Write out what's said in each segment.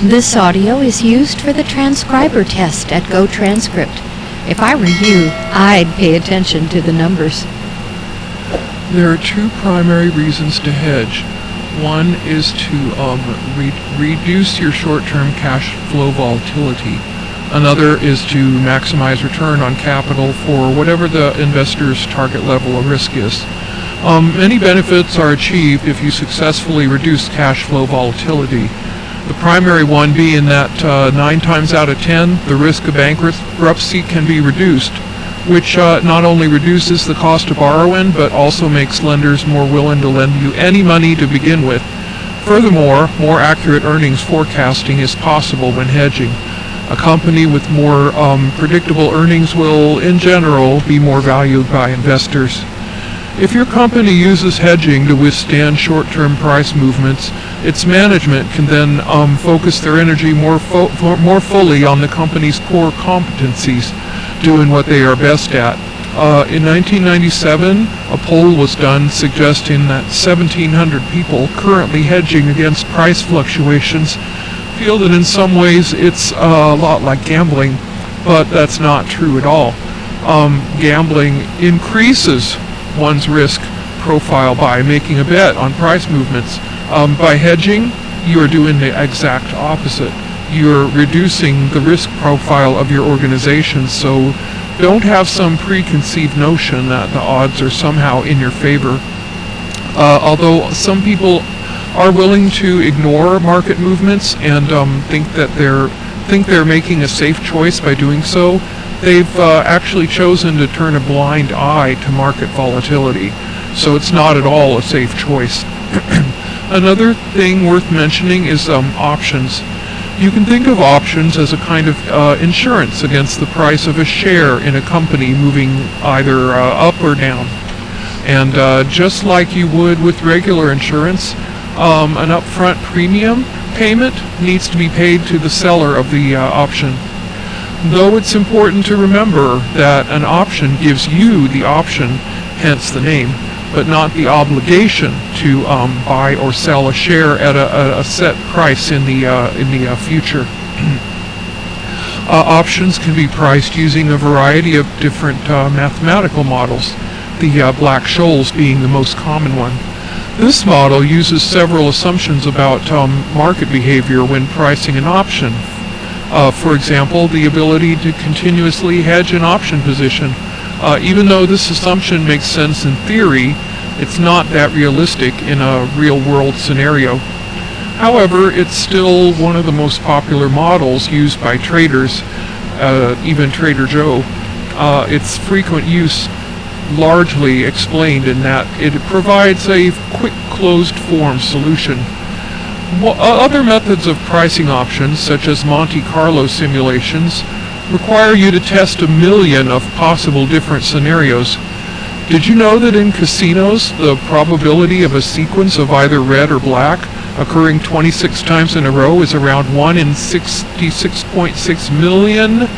This audio is used for the transcriber test at GoTranscript. If I were you, I'd pay attention to the numbers. There are two primary reasons to hedge. One is to reduce your short-term cash flow volatility. Another is to maximize return on capital for whatever the investor's target level of risk is. Many benefits are achieved if you successfully reduce cash flow volatility. The primary one being that 9 times out of 10, the risk of bankruptcy can be reduced, which not only reduces the cost of borrowing, but also makes lenders more willing to lend you any money to begin with. Furthermore, more accurate earnings forecasting is possible when hedging. A company with more predictable earnings will, in general, be more valued by investors. If your company uses hedging to withstand short-term price movements, its management can then focus their energy more fully on the company's core competencies, doing what they are best at. In 1997, a poll was done suggesting that 1,700 people currently hedging against price fluctuations feel that in some ways it's a lot like gambling, but that's not true at all. Gambling increases one's risk profile by making a bet on price movements. By hedging, you are doing the exact opposite. You're reducing the risk profile of your organization, so don't have some preconceived notion that the odds are somehow in your favor. Although some people are willing to ignore market movements and think they're making a safe choice by doing so, they've actually chosen to turn a blind eye to market volatility. So it's not at all a safe choice. Another thing worth mentioning is options. You can think of options as a kind of insurance against the price of a share in a company moving either up or down. And just like you would with regular insurance, an upfront premium payment needs to be paid to the seller of the option. Though it's important to remember that an option gives you the option, hence the name, but not the obligation to buy or sell a share at a set price in the future. Options can be priced using a variety of different mathematical models, the Black-Scholes being the most common one. This model uses several assumptions about market behavior when pricing an option. For example, the ability to continuously hedge an option position. Even though this assumption makes sense in theory, it's not that realistic in a real-world scenario. However, it's still one of the most popular models used by traders, even Trader Joe. Its frequent use largely explained in that it provides a quick closed-form solution. Other methods of pricing options, such as Monte Carlo simulations, require you to test 1 million of possible different scenarios. Did you know that in casinos, the probability of a sequence of either red or black occurring 26 times in a row is around 1 in 66.6 million?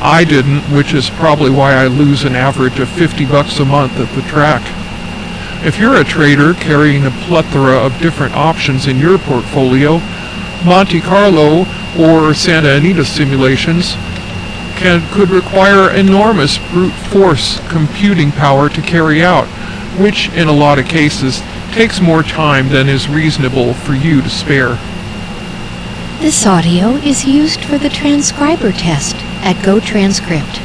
I didn't, which is probably why I lose an average of $50 a month at the track. If you're a trader carrying a plethora of different options in your portfolio, Monte Carlo or Santa Anita simulations could require enormous brute force computing power to carry out, which in a lot of cases takes more time than is reasonable for you to spare. This audio is used for the transcriber test at GoTranscript.